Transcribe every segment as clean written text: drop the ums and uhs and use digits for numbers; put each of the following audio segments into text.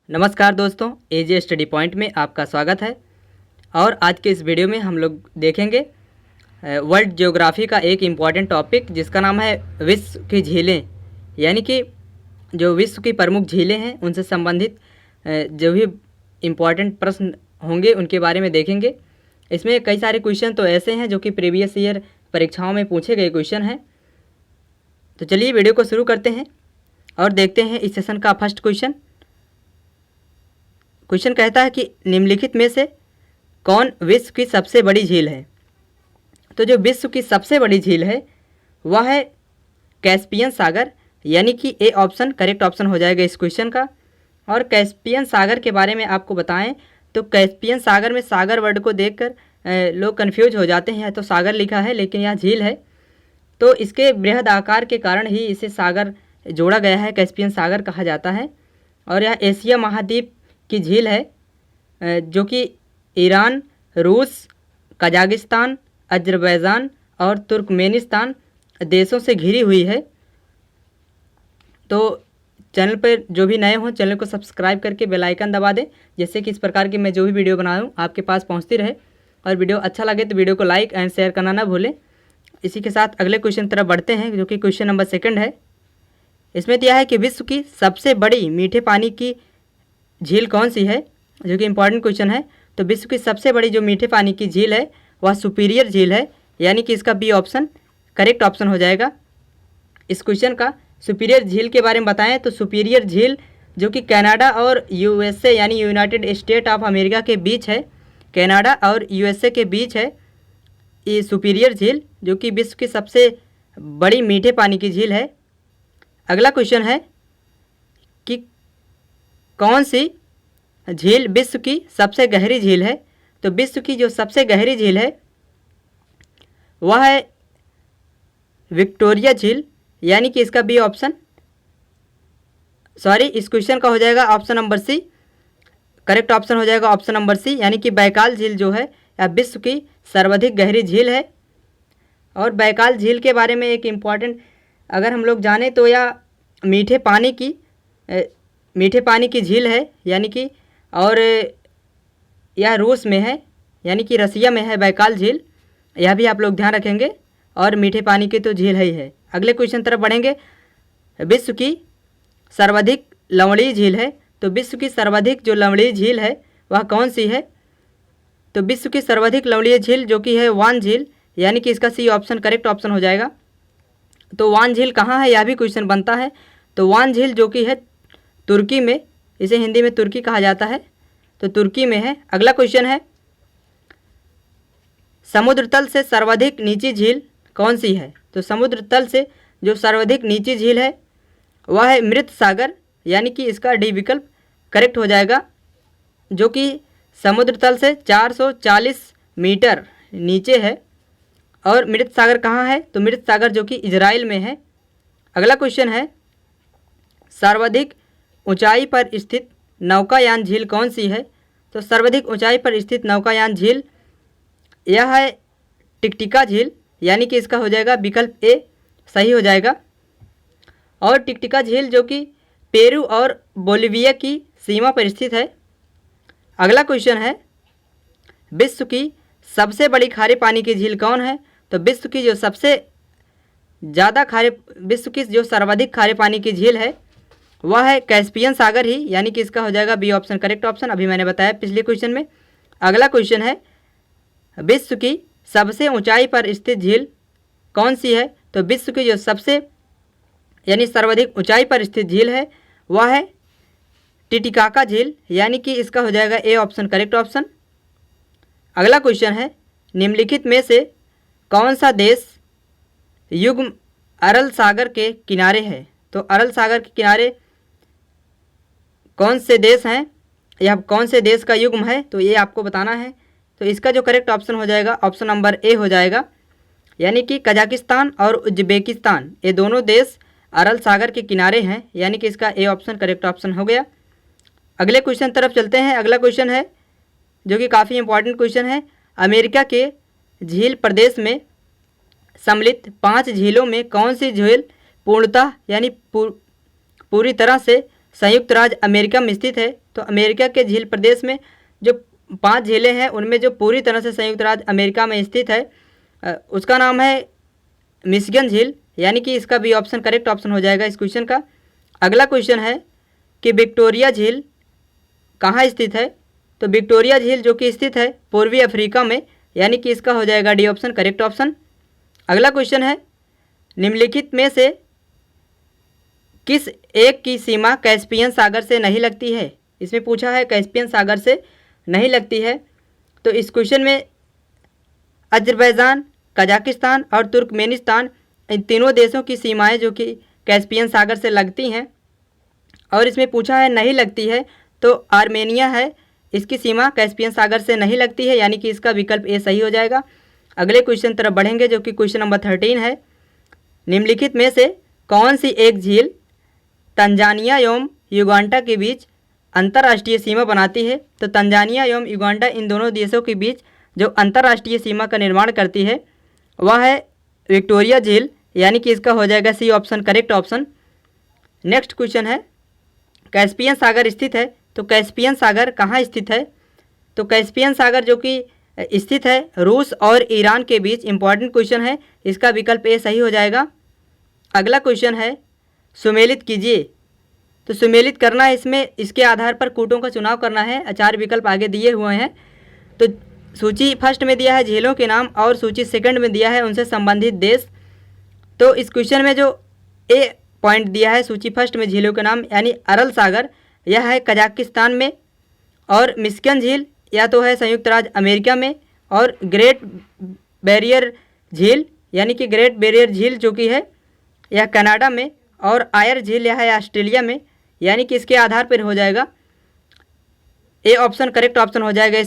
नमस्कार दोस्तों, एजे study point में आपका स्वागत है। और आज के इस वीडियो में हम लोग देखेंगे वर्ल्ड ज्योग्राफी का एक इम्पॉर्टेंट टॉपिक जिसका नाम है विश्व की झीलें। यानी कि जो विश्व की प्रमुख झीलें हैं उनसे संबंधित जो भी इम्पॉर्टेंट प्रश्न होंगे उनके बारे में देखेंगे। इसमें कई सारे क्वेश्चन तो ऐसे हैं जो कि प्रीवियस ईयर परीक्षाओं में पूछे गए क्वेश्चन हैं। तो चलिए वीडियो को शुरू करते हैं और देखते हैं इस सेशन का फर्स्ट क्वेश्चन। क्वेश्चन कहता है कि निम्नलिखित में से कौन विश्व की सबसे बड़ी झील है। तो जो विश्व की सबसे बड़ी झील है वह है कैस्पियन सागर, यानी कि ए ऑप्शन करेक्ट ऑप्शन हो जाएगा इस क्वेश्चन का। और कैस्पियन सागर के बारे में आपको बताएं तो कैस्पियन सागर में सागर वर्ड को देखकर लोग कंफ्यूज हो जाते हैं, तो सागर लिखा है लेकिन यह झील है। तो इसके बृहद आकार के कारण ही इसे सागर जोड़ा गया है, कैस्पियन सागर कहा जाता है। और यह एशिया महाद्वीप की झील है जो कि ईरान, रूस, कजाकिस्तान, अजरबैजान और तुर्कमेनिस्तान देशों से घिरी हुई है। तो चैनल पर जो भी नए हों चैनल को सब्सक्राइब करके बेल आइकन दबा दें, जिससे कि इस प्रकार की मैं जो भी वीडियो बनाऊं आपके पास पहुंचती रहे। और वीडियो अच्छा लगे तो वीडियो को लाइक एंड शेयर करना ना भूलें। इसी के साथ अगले क्वेश्चन तरफ बढ़ते हैं जो कि क्वेश्चन नंबर 2 है। इसमें दिया है कि विश्व की सबसे बड़ी मीठे पानी की झील कौन सी है, जो कि इम्पॉर्टेंट क्वेश्चन है। तो विश्व की सबसे बड़ी जो मीठे पानी की झील है वह सुपीरियर झील है, यानी कि इसका बी ऑप्शन करेक्ट ऑप्शन हो जाएगा इस क्वेश्चन का। सुपीरियर झील के बारे में बताएं तो सुपीरियर झील जो कि कनाडा और यूएसए यानी यूनाइटेड स्टेट ऑफ अमेरिका के बीच है, कनाडा और यूएसए के बीच है ये सुपीरियर झील, जो कि विश्व की सबसे बड़ी मीठे पानी की झील है। अगला क्वेश्चन है कि कौन सी झील विश्व की सबसे गहरी झील है। तो विश्व की जो सबसे गहरी झील है वह है विक्टोरिया झील, यानी कि इसका बी ऑप्शन इस क्वेश्चन का हो जाएगा option number C, correct option हो जाएगा ऑप्शन नंबर सी, यानी कि बैकाल झील जो है यह विश्व की सर्वाधिक गहरी झील है। और बैकाल झील के बारे में एक इम्पॉर्टेंट अगर हम लोग जाने तो यह मीठे पानी की झील है, यानी कि और यह रूस में है, यानी कि रसिया में है बैकाल झील, यह भी आप लोग ध्यान रखेंगे। और मीठे पानी की तो झील ही है। अगले क्वेश्चन तरफ बढ़ेंगे। विश्व की सर्वाधिक लवणीय झील है। तो विश्व की सर्वाधिक जो लवणीय झील है वह कौन सी है। तो विश्व की सर्वाधिक लवणीय झील जो कि है वान झील, यानी कि इसका सी ऑप्शन करेक्ट ऑप्शन हो जाएगा। तो वान झील कहाँ है यह भी क्वेश्चन बनता है। तो वान झील जो कि है तुर्की में, इसे हिंदी में तुर्की कहा जाता है, तो तुर्की में है। अगला क्वेश्चन है समुद्र तल से सर्वाधिक नीची झील कौन सी है। तो समुद्र तल से जो सर्वाधिक नीची झील है वह है मृत सागर, यानी कि इसका डी विकल्प करेक्ट हो जाएगा, जो कि समुद्र तल से 440 मीटर नीचे है। और मृत सागर कहाँ है। तो मृत सागर जो कि इजराइल में है। अगला क्वेश्चन है सर्वाधिक ऊंचाई पर स्थित नौकायान झील कौन सी है। तो सर्वाधिक ऊंचाई पर स्थित नौकायान झील यह है टिकटिका झील, यानी कि इसका हो जाएगा विकल्प ए सही हो जाएगा। और टिकटिका झील जो कि पेरू और बोलिविया की सीमा पर स्थित है। अगला क्वेश्चन है विश्व की सबसे बड़ी खारे पानी की झील कौन है। तो विश्व की जो सर्वाधिक खारे पानी की झील है वह है कैस्पियन सागर ही, यानी कि इसका हो जाएगा बी ऑप्शन करेक्ट ऑप्शन, अभी मैंने बताया पिछले क्वेश्चन में। अगला क्वेश्चन है विश्व की सबसे ऊंचाई पर स्थित झील कौन सी है। तो विश्व की जो यानी सर्वाधिक ऊंचाई पर स्थित झील है वह है टिटिकाका झील, यानी कि इसका हो जाएगा ए ऑप्शन करेक्ट ऑप्शन। अगला क्वेश्चन है निम्नलिखित में से कौन सा देश युग्म अरल सागर के किनारे है। तो अरल सागर के किनारे कौन से देश हैं या कौन से देश का युग्म है, तो ये आपको बताना है। तो इसका जो करेक्ट ऑप्शन हो जाएगा ऑप्शन नंबर ए हो जाएगा, यानी कि कजाकिस्तान और उज्बेकिस्तान ये दोनों देश अरल सागर के किनारे हैं, यानी कि इसका ए ऑप्शन करेक्ट ऑप्शन हो गया। अगले क्वेश्चन तरफ चलते हैं। अगला क्वेश्चन है जो कि काफ़ी इंपॉर्टेंट क्वेश्चन है। अमेरिका के झील प्रदेश में सम्मिलित 5 झीलों में कौन सी झील पूर्णतः यानी पूरी तरह से संयुक्त राज्य अमेरिका में स्थित है, तो अमेरिका के झील प्रदेश में जो 5 झीलें हैं उनमें जो पूरी तरह से संयुक्त राज्य अमेरिका में स्थित है उसका नाम है मिशिगन झील, यानी कि इसका बी ऑप्शन करेक्ट ऑप्शन हो जाएगा इस क्वेश्चन का। अगला क्वेश्चन है कि विक्टोरिया झील कहाँ स्थित है, तो विक्टोरिया झील जो कि स्थित है पूर्वी अफ्रीका में, यानी कि इसका हो जाएगा डी ऑप्शन करेक्ट ऑप्शन। अगला क्वेश्चन है निम्नलिखित में से किस एक की सीमा कैस्पियन सागर से नहीं लगती है। इसमें पूछा है कैस्पियन सागर से नहीं लगती है, तो इस क्वेश्चन में अजरबैजान, कजाकिस्तान और तुर्कमेनिस्तान इन तीनों देशों की सीमाएं जो कि कैस्पियन सागर से लगती हैं। और इसमें पूछा है नहीं लगती है, तो आर्मेनिया है, इसकी सीमा कैस्पियन सागर से नहीं लगती है, यानी कि इसका विकल्प ए सही हो जाएगा। अगले क्वेश्चन तरफ बढ़ेंगे जो कि क्वेश्चन नंबर 13 है। निम्नलिखित में से कौन सी एक झील तंजानिया एवं युगांडा के बीच अंतर्राष्ट्रीय सीमा बनाती है। तो तंजानिया एवं युगांडा इन दोनों देशों के बीच जो अंतर्राष्ट्रीय सीमा का निर्माण करती है वह है विक्टोरिया झील, यानी कि इसका हो जाएगा C option correct option. Next question है कैस्पियन सागर स्थित है, तो कैस्पियन सागर कहाँ स्थित है। तो कैस्पियन सागर जो कि स्थित है रूस और ईरान के बीच, इंपॉर्टेंट क्वेश्चन है, इसका विकल्प ए सही हो जाएगा। अगला क्वेश्चन है सुमेलित कीजिए, तो सुमेलित करना है, इसमें इसके आधार पर कूटों का चुनाव करना है। 4 विकल्प आगे दिए हुए हैं, तो सूची फर्स्ट में दिया है झीलों के नाम और सूची सेकंड में दिया है उनसे संबंधित देश। तो इस क्वेश्चन में जो ए पॉइंट दिया है सूची फर्स्ट में झीलों के नाम, यानी अरल सागर, यह है कजाकिस्तान में, और मिशिगन झील या तो है संयुक्त राज्य अमेरिका में, और ग्रेट बैरियर झील यानी कि ग्रेट बैरियर झील जो कि है यह कनाडा में, और आयर झील यह है ऑस्ट्रेलिया में, यानी कि इसके आधार पर हो जाएगा ए ऑप्शन करेक्ट ऑप्शन हो जाएगा।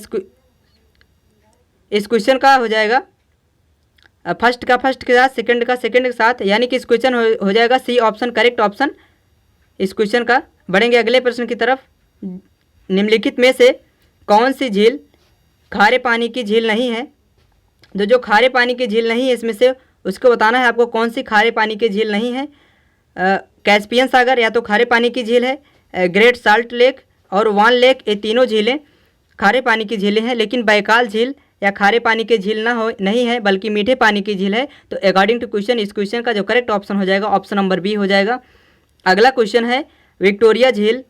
इस क्वेश्चन का हो जाएगा फर्स्ट का फर्स्ट के साथ, सेकंड का सेकंड के साथ, यानी कि इस क्वेश्चन हो जाएगा सी ऑप्शन करेक्ट ऑप्शन इस क्वेश्चन का। बढ़ेंगे अगले प्रश्न की तरफ। निम्नलिखित में से कौन सी झील खारे पानी की झील नहीं है। जो खारे पानी की झील नहीं है इसमें से उसको बताना है आपको कौन सी खारे पानी की झील नहीं है। कैस्पियन सागर या तो खारे पानी की झील है, ग्रेट साल्ट लेक और वान लेक, ये तीनों झीलें खारे पानी की झीलें हैं, लेकिन बैकाल झील या खारे पानी की झील नहीं है बल्कि मीठे पानी की झील है। तो अकॉर्डिंग टू क्वेश्चन इस क्वेश्चन का जो करेक्ट ऑप्शन हो जाएगा ऑप्शन नंबर बी हो जाएगा। अगला क्वेश्चन है विक्टोरिया झील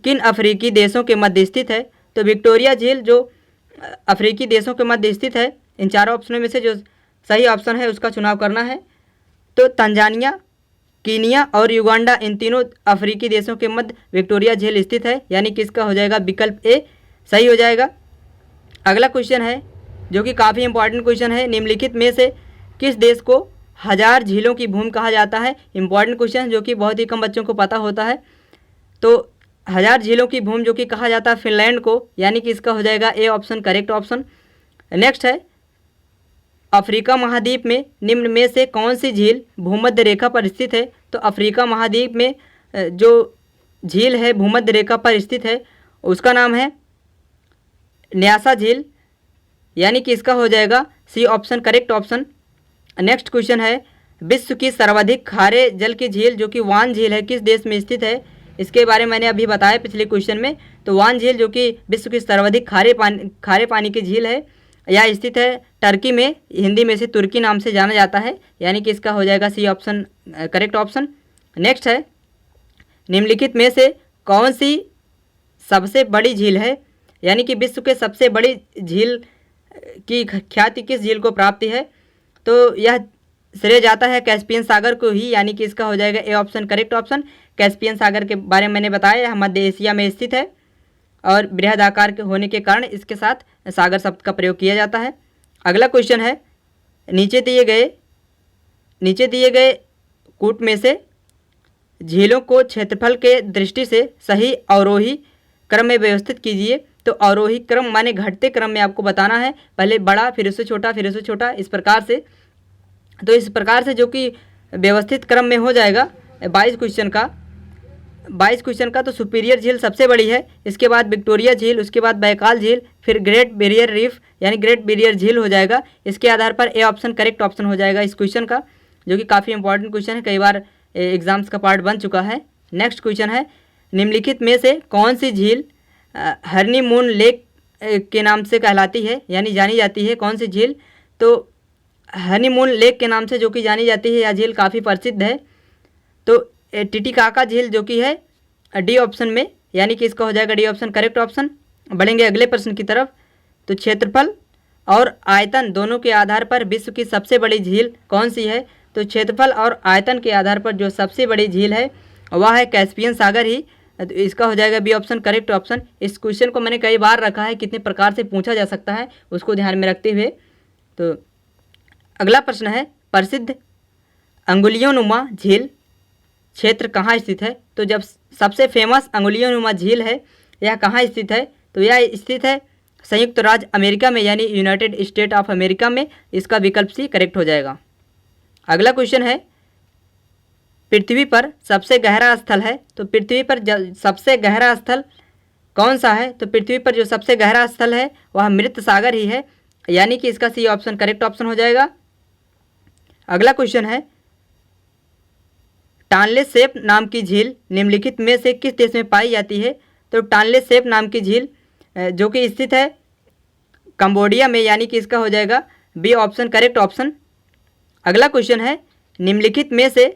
किन अफ्रीकी देशों के मध्य स्थित है। तो विक्टोरिया झील जो अफ्रीकी देशों के मध्य स्थित है, इन चारों ऑप्शनों में से जो सही ऑप्शन है उसका चुनाव करना है। तो तंजानिया, कीनिया और युगांडा इन तीनों अफ्रीकी देशों के मध्य विक्टोरिया झील स्थित है, यानी कि इसका हो जाएगा विकल्प ए सही हो जाएगा। अगला क्वेश्चन है जो कि काफ़ी इंपॉर्टेंट क्वेश्चन है। निम्नलिखित में से किस देश को 1000 झीलों की भूमि कहा जाता है। इंपॉर्टेंट क्वेश्चन जो कि बहुत ही कम बच्चों को पता होता है। तो 1000 झीलों की भूमि जो कि कहा जाता है फिनलैंड को, यानी कि इसका हो जाएगा A option correct option. Next है अफ्रीका महाद्वीप में निम्न में से कौन सी झील भूमध्य रेखा पर स्थित है। तो अफ्रीका महाद्वीप में जो झील है भूमध्य रेखा पर स्थित है उसका नाम है न्यासा झील, यानी कि इसका हो जाएगा C option correct option. Next question है विश्व की सर्वाधिक खारे जल की झील जो कि वान झील है किस देश में स्थित है। इसके बारे में मैंने अभी बताया पिछले क्वेश्चन में। तो वान झील जो कि विश्व की सर्वाधिक खारे पानी की झील है, यह स्थित है टर्की में, हिंदी में से तुर्की नाम से जाना जाता है, यानी कि इसका हो जाएगा C option correct option. Next है निम्नलिखित में से कौन सी सबसे बड़ी झील है, यानी कि विश्व के सबसे बड़ी झील की ख्याति किस झील को प्राप्त है। तो यह श्रेय जाता है कैस्पियन सागर को ही, यानी कि इसका हो जाएगा A option correct option. Caspian सागर के बारे में मैंने बताया यह मध्य एशिया में स्थित है और बृहद आकार के होने के कारण इसके साथ सागर शब्द का प्रयोग किया जाता है। अगला क्वेश्चन है नीचे दिए गए कूट में से झीलों को क्षेत्रफल के दृष्टि से सही अवरोही क्रम में व्यवस्थित कीजिए। तो अवरोही क्रम माने घटते क्रम में आपको बताना है, पहले बड़ा फिर उससे छोटा फिर उससे छोटा, इस प्रकार से। तो इस प्रकार से जो कि व्यवस्थित क्रम में हो जाएगा 22 क्वेश्चन का। तो सुपीरियर झील सबसे बड़ी है, इसके बाद विक्टोरिया झील, उसके बाद बैकाल झील, फिर ग्रेट बैरियर रीफ यानी ग्रेट बैरियर झील हो जाएगा। इसके आधार पर ए ऑप्शन करेक्ट ऑप्शन हो जाएगा इस क्वेश्चन का, जो कि काफ़ी इंपॉर्टेंट क्वेश्चन है, कई बार एग्जाम्स का पार्ट बन चुका है। नेक्स्ट क्वेश्चन है निम्नलिखित में से कौन सी झील हनीमून लेक के नाम से कहलाती है, यानी जानी जाती है। कौन सी झील? तो हनीमून लेक के नाम से जो कि जानी जाती है, यह झील काफ़ी प्रसिद्ध है। तो टिटिकाका झील जो कि है डी ऑप्शन में, यानी कि इसका हो जाएगा डी ऑप्शन करेक्ट ऑप्शन। बढ़ेंगे अगले प्रश्न की तरफ। तो क्षेत्रफल और आयतन दोनों के आधार पर विश्व की सबसे बड़ी झील कौन सी है? तो क्षेत्रफल और आयतन के आधार पर जो सबसे बड़ी झील है वह है कैस्पियन सागर ही। तो इसका हो जाएगा बी ऑप्शन करेक्ट ऑप्शन। इस क्वेश्चन को मैंने कई बार रखा है, कितने प्रकार से पूछा जा सकता है उसको ध्यान में रखते हुए। तो अगला प्रश्न है, प्रसिद्ध अंगुलियों झील क्षेत्र कहाँ स्थित है? तो जब सबसे फेमस अंगुलियों झील है यह कहाँ स्थित है? तो यह स्थित है संयुक्त राज्य अमेरिका में, यानी यूनाइटेड स्टेट ऑफ अमेरिका में। इसका विकल्प सी करेक्ट हो जाएगा। अगला क्वेश्चन है, पृथ्वी पर सबसे गहरा स्थल है। तो पृथ्वी पर सबसे गहरा स्थल कौन सा है? तो पृथ्वी पर जो सबसे गहरा स्थल है वह मृत सागर ही है, यानी कि इसका सी ऑप्शन करेक्ट ऑप्शन हो जाएगा। अगला क्वेश्चन है, टानले सैप नाम की झील निम्नलिखित में से किस देश में पाई जाती है? तो टानले सैप नाम की झील जो कि स्थित है कंबोडिया में, यानी कि इसका हो जाएगा बी ऑप्शन करेक्ट ऑप्शन। अगला क्वेश्चन है, निम्नलिखित में से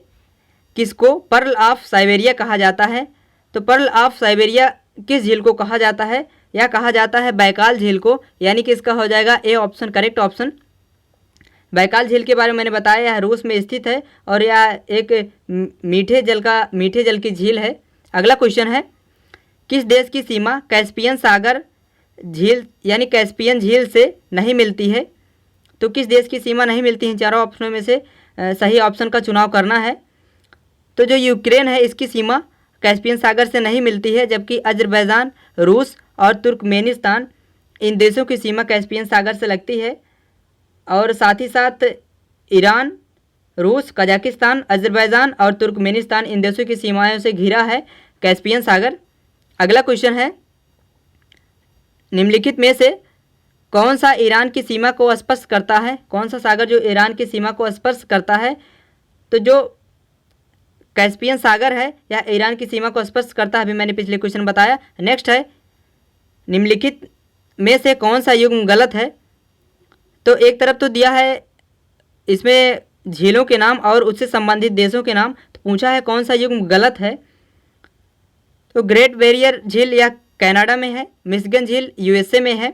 किसको पर्ल ऑफ साइबेरिया कहा जाता है? तो पर्ल ऑफ साइबेरिया किस झील को कहा जाता है? यह कहा जाता है बैकाल झील को, यानी कि इसका हो जाएगा A option correct option. Baikal झील के बारे में मैंने बताया, यह रूस में स्थित है और यह एक मीठे जल की झील है। अगला क्वेश्चन है, किस देश की सीमा कैस्पियन सागर झील यानी कैस्पियन झील से नहीं मिलती है? तो किस देश की सीमा नहीं मिलती है? चारों ऑप्शनों में से सही ऑप्शन का चुनाव करना है। तो जो यूक्रेन है इसकी सीमा कैस्पियन सागर से नहीं मिलती है, जबकि अजरबैजान, रूस और तुर्कमेनिस्तान इन देशों की सीमा कैस्पियन सागर से लगती है। और साथ ही साथ ईरान, रूस, कजाकिस्तान, अजरबैजान और तुर्कमेनिस्तान इन देशों की सीमाओं से घिरा है कैस्पियन सागर। अगला क्वेश्चन है, निम्नलिखित में से कौन सा ईरान की सीमा को स्पर्श करता है? कौन सा सागर जो ईरान की सीमा को स्पर्श करता है? तो जो कैस्पियन सागर है यह ईरान की सीमा को स्पर्श करता है, अभी मैंने पिछले क्वेश्चन बताया। नेक्स्ट है, निम्नलिखित में से कौन सा युग्म गलत है? तो एक तरफ तो दिया है इसमें झीलों के नाम और उससे संबंधित देशों के नाम, तो पूछा है कौन सा युग्म गलत है? तो ग्रेट बैरियर झील यह कनाडा में है, मिशिगन झील यूएसए में है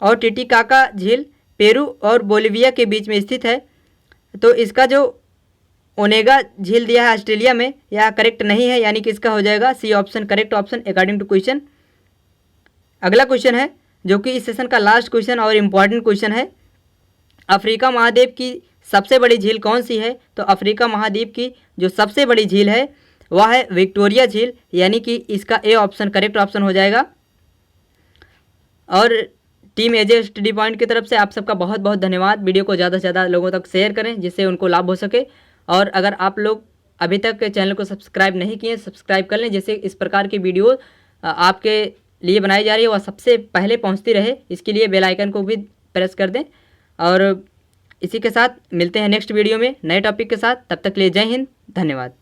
और टिटिकाका झील पेरू और बोलिविया के बीच में स्थित है। तो इसका जो ओनेगा झील दिया है ऑस्ट्रेलिया में, यह करेक्ट नहीं है, यानी कि इसका हो जाएगा C option correct option according to question. अगला क्वेश्चन है जो कि इस सेशन का लास्ट क्वेश्चन और इम्पॉर्टेंट क्वेश्चन है, अफ्रीका महाद्वीप की सबसे बड़ी झील कौन सी है? तो अफ्रीका महाद्वीप की जो सबसे बड़ी झील है वह है विक्टोरिया झील, यानी कि इसका ए ऑप्शन करेक्ट ऑप्शन हो जाएगा। और टीम एजे स्टडी पॉइंट की तरफ से आप सबका बहुत बहुत धन्यवाद। वीडियो को ज़्यादा से ज़्यादा लोगों तक शेयर करें जिससे उनको लाभ हो सके। और अगर आप लोग अभी तक चैनल को सब्सक्राइब नहीं किए, सब्सक्राइब कर लें, जिससे इस प्रकार की वीडियो आपके लिए बनाई जा रही है वह सबसे पहले पहुंचती रहे। इसके लिए बेल आइकन को भी प्रेस कर दें। और इसी के साथ मिलते हैं नेक्स्ट वीडियो में नए टॉपिक के साथ। तब तक के लिए जय हिंद, धन्यवाद।